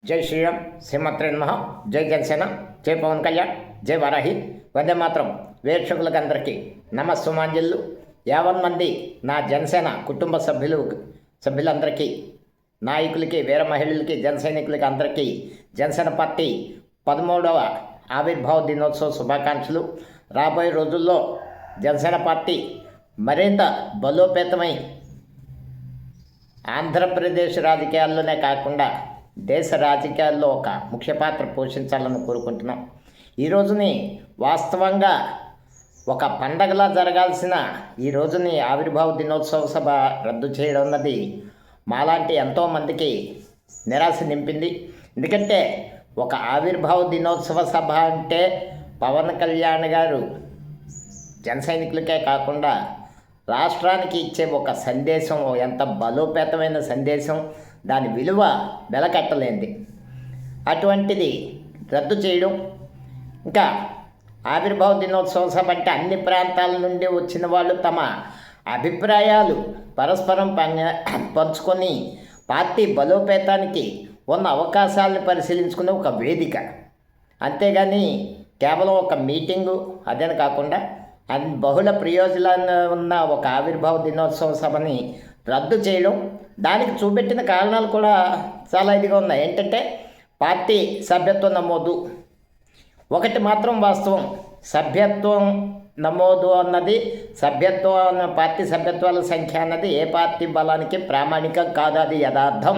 జై శ్రీరామ్, శ్రీమాత్రే నమః. జై జనసేన, జై పవన్ కళ్యాణ్, జై వారాహి, వందే మాత్రం. వీక్షకులకందరికీ నమస్సుమాంజలు. 50 మంది నా జనసేన కుటుంబ సభ్యులందరికీ, నాయకులకి, వీర మహిళలకి, జన సైనికులకి అందరికీ జనసేన పార్టీ 13వ ఆవిర్భావ దినోత్సవ శుభాకాంక్షలు. రాబోయే రోజుల్లో జనసేన పార్టీ మరింత బలోపేతమై ఆంధ్రప్రదేశ్ రాజకీయాల్లోనే కాకుండా దేశ రాజకీయాల్లో ఒక ముఖ్య పాత్ర పోషించాలని కోరుకుంటున్నాం. ఈ రోజుని వాస్తవంగా ఒక పండగలా జరగాల్సిన ఈ రోజుని ఆవిర్భావ దినోత్సవ సభ రద్దు చేయడం అన్నది మాలాంటి ఎంతోమందికి నిరాశ నింపింది. ఎందుకంటే ఒక ఆవిర్భావ దినోత్సవ సభ అంటే పవన్ కళ్యాణ్ గారు జన సైనికులకే కాకుండా రాష్ట్రానికి ఇచ్చే ఒక సందేశం, ఎంత బలోపేతమైన సందేశం, దాని విలువ వెలకట్టలేంది. అటువంటిది రద్దు చేయడం, ఇంకా ఆవిర్భావ దినోత్సవ సభ అంటే అన్ని ప్రాంతాల నుండి వచ్చిన వాళ్ళు తమ అభిప్రాయాలు పరస్పరం పంచుకొని పార్టీ బలోపేతానికి ఉన్న అవకాశాలను పరిశీలించుకునే ఒక వేదిక. అంతేగాని కేవలం ఒక మీటింగు అదేని కాకుండా బహుళ ప్రయోజనాలు ఉన్న ఒక ఆవిర్భావ దినోత్సవ సభని రద్దు చేయడం, దానికి చూపెట్టిన కారణాలు కూడా చాలా ఇదిగా ఉన్నాయి. ఏంటంటే పార్టీ సభ్యత్వ నమోదు ఒకటి మాత్రం వాస్తవం. సభ్యత్వం నమోదు అన్నది పార్టీ సభ్యత్వాల సంఖ్య అన్నది ఏ పార్టీ బలానికి ప్రామాణికం కాదు, అది యథార్థం.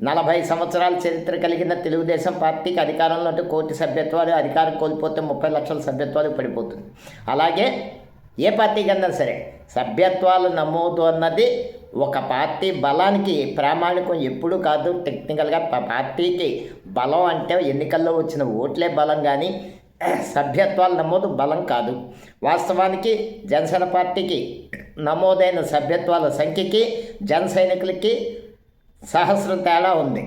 40 సంవత్సరాల చరిత్ర కలిగిన తెలుగుదేశం పార్టీకి అధికారంలో ఉంటే 1 కోటి సభ్యత్వాలు, అధికారం కోల్పోతే 30 లక్షల సభ్యత్వాలు పడిపోతుంది. అలాగే ఏ పార్టీ కన్నా సరే సభ్యత్వాల నమోదు అన్నది ఒక పార్టీ బలానికి ప్రామాణికం ఎప్పుడూ కాదు. టెక్నికల్గా పార్టీకి బలం అంటే ఎన్నికల్లో వచ్చిన ఓట్లే బలం, కానీ సభ్యత్వాల నమోదు బలం కాదు. వాస్తవానికి జనసేన పార్టీకి నమోదైన సభ్యత్వాల సంఖ్యకి జన సైనికులకి సహస్రం తేడా ఉంది.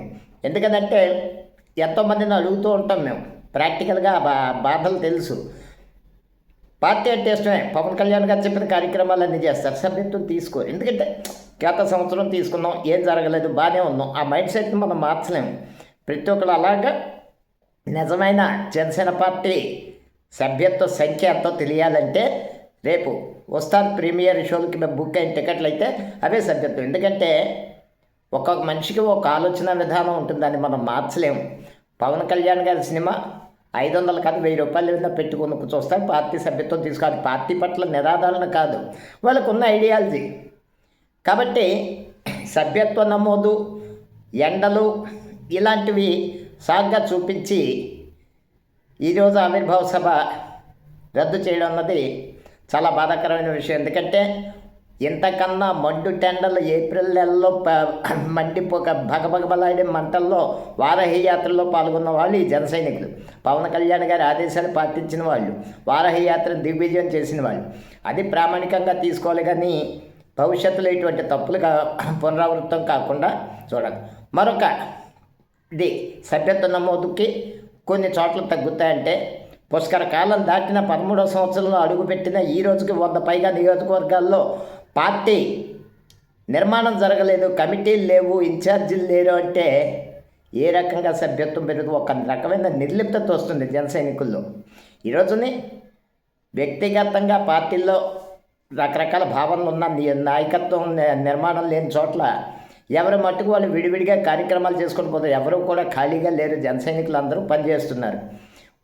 ఎందుకంటే ఎంతోమందిని అడుగుతూ ఉంటాం మేము, ప్రాక్టికల్గా బాధలు తెలుసు. పార్టీ అంటే ఇష్టమే, పవన్ కళ్యాణ్ గారు చెప్పిన కార్యక్రమాలన్నీ చేస్తారు, సభ్యత్వం తీసుకో. ఎందుకంటే గత సంవత్సరం తీసుకున్నాం, ఏం జరగలేదు, బాగానే ఉన్నాం. ఆ మైండ్ సెట్ని మనం మార్చలేము. ప్రతి ఒక్కరు అలాగా నిజమైన జనసేన పార్టీ సభ్యత్వ సంఖ్య ఎంతో తెలియాలంటే రేపు వస్తాను ప్రీమియర్ షోలకి మేము బుక్ అయిన టికెట్లు అయితే అవే సభ్యత్వం. ఎందుకంటే ఒక్కొక్క మనిషికి ఒక ఆలోచన విధానం ఉంటుంది, దాన్ని మనం మార్చలేము. పవన్ కళ్యాణ్ గారి సినిమా 500 కాదు 1000 రూపాయలు ఏదైనా పెట్టుకుని చూస్తాడు, పార్టీ సభ్యత్వం తీసుకోవాలి. పార్టీ పట్ల నిరాధారణ కాదు, వాళ్ళకు ఉన్న ఐడియాలజీ. కాబట్టి సభ్యత్వ నమోదు, ఎండలు ఇలాంటివి సాగ్గా చూపించి ఈరోజు ఆవిర్భావ సభ రద్దు చేయడం అన్నది చాలా బాధాకరమైన విషయం. ఎందుకంటే ఇంతకన్నా మండు టెండలు ఏప్రిల్ నెలలో మండిపోక భగభగబలాడే మంటల్లో వారాహి యాత్రలో పాల్గొన్న వాళ్ళు ఈ జన సైనికులు. పవన్ కళ్యాణ్ గారి ఆదేశాలు పాటించిన వాళ్ళు, వారాహి యాత్రను దిగ్విజయం చేసిన వాళ్ళు. అది ప్రామాణికంగా తీసుకోవాలి, కానీ భవిష్యత్తులో ఇటువంటి తప్పులుగా పునరావృతం కాకుండా చూడాలి. మరొక ఇది సభ్యత్వ నమోదుకి కొన్ని చోట్ల తగ్గుతాయంటే పుష్కర కాలం దాటిన 13వ సంవత్సరంలో అడుగుపెట్టిన ఈ రోజుకి 100 పైగా నియోజకవర్గాల్లో పార్టీ నిర్మాణం జరగలేదు, కమిటీలు లేవు, ఇన్ఛార్జీలు లేరు అంటే ఏ రకంగా సభ్యత్వం పెరుగు? ఒక రకమైన నిర్లిప్తత వస్తుంది జన సైనికుల్లో. ఈరోజుని వ్యక్తిగతంగా పార్టీల్లో రకరకాల భావనలు ఉన్న నాయకత్వం నిర్మాణం లేని చోట్ల ఎవరి మట్టుకు వాళ్ళు విడివిడిగా కార్యక్రమాలు చేసుకొని పోతారు. ఎవరు కూడా ఖాళీగా లేరు. జన సైనికులు అందరూ పనిచేస్తున్నారు.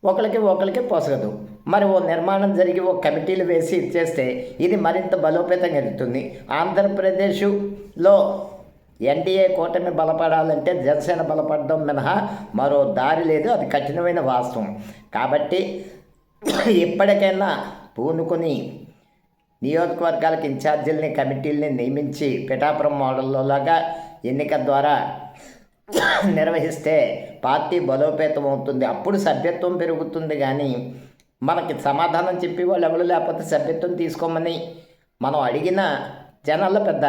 ఒకరికి పోసగదు. మరి ఓ నిర్మాణం జరిగి ఓ కమిటీలు వేసి ఇచ్చేస్తే ఇది మరింత బలోపేతంగా ఎదుగుతుంది. ఆంధ్రప్రదేశ్లో ఎన్డీఏ కూటమి బలపడాలంటే జనసేన బలపడడం మినహా మరో దారి లేదు, అది కఠినమైన వాస్తవం. కాబట్టి ఎప్పటికైనా పూనుకొని నియోజకవర్గాలకు ఇన్ఛార్జీలని, కమిటీలని నియమించి పిఠాపురం మోడల్లోలాగా ఎన్నిక ద్వారా నిర్వహిస్తే పార్టీ బలోపేతం అవుతుంది. అప్పుడు సభ్యత్వం పెరుగుతుంది. కానీ మనకి సమాధానం చెప్పి వాళ్ళు ఎవరు లేకపోతే సభ్యత్వం తీసుకోమని మనం అడిగిన జనాల్లో పెద్ద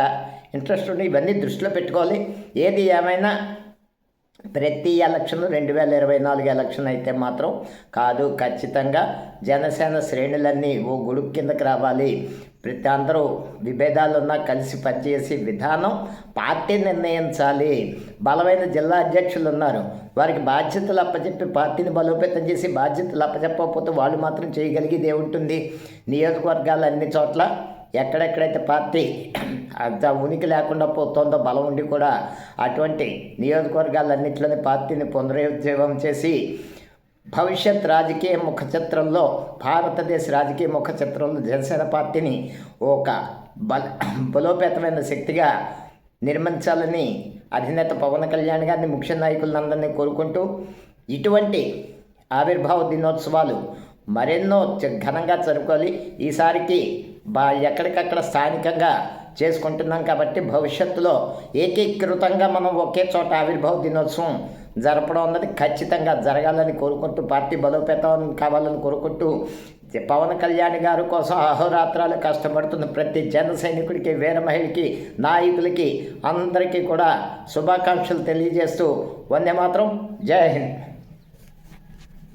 ఇంట్రెస్ట్ ఉండి ఇవన్నీ దృష్టిలో పెట్టుకోవాలి. ఏది ఏమైనా ప్రతి ఎలక్షన్ 2024 ఎలక్షన్ అయితే మాత్రం కాదు, ఖచ్చితంగా జనసేన శ్రేణులన్నీ ఓ గుడుపు కిందకి రావాలి. ప్రతి అందరూ విభేదాలున్నా కలిసి పనిచేసే విధానం పార్టీ నిర్ణయించాలి. బలమైన జిల్లా అధ్యక్షులు ఉన్నారు, వారికి బాధ్యతలు అప్పచెప్పి పార్టీని బలోపేతం చేసి బాధ్యతలు అప్పచెప్పకపోతే వాళ్ళు మాత్రం చేయగలిగేది ఏముంటుంది? నియోజకవర్గాలు అన్ని చోట్ల ఎక్కడెక్కడైతే పార్టీ అంత ఉనికి లేకుండా పోతుందో బలం ఉండి కూడా అటువంటి నియోజకవర్గాలన్నింటిలోని పార్టీని పునరుజ్జీవం చేసి భవిష్యత్ రాజకీయ ముఖ చిత్రంలో, భారతదేశ రాజకీయ ముఖ చిత్రంలో జనసేన పార్టీని ఒక బలోపేతమైన శక్తిగా నిర్మించాలని అధినేత పవన్ కళ్యాణ్ గారిని, ముఖ్య నాయకులందరినీ కోరుకుంటూ ఇటువంటి ఆవిర్భావ దినోత్సవాలు మరెన్నో ఘనంగా జరుపుకోవాలి. ఈసారికి ఎక్కడికక్కడ స్థానికంగా చేసుకుంటున్నాం కాబట్టి భవిష్యత్తులో ఏకీకృతంగా మనం ఒకే చోట ఆవిర్భావ దినోత్సవం జరపడం అన్నది ఖచ్చితంగా జరగాలని కోరుకుంటూ, పార్టీ బలోపేతం కావాలని కోరుకుంటూ, పవన్ కళ్యాణ్ గారి కోసం అహోరాత్రాలు కష్టపడుతున్న ప్రతి జన సైనికుడికి, వీర మహిళకి, నాయకులకి అందరికీ కూడా శుభాకాంక్షలు తెలియజేస్తూ వందే మాతరం, జై హింద్.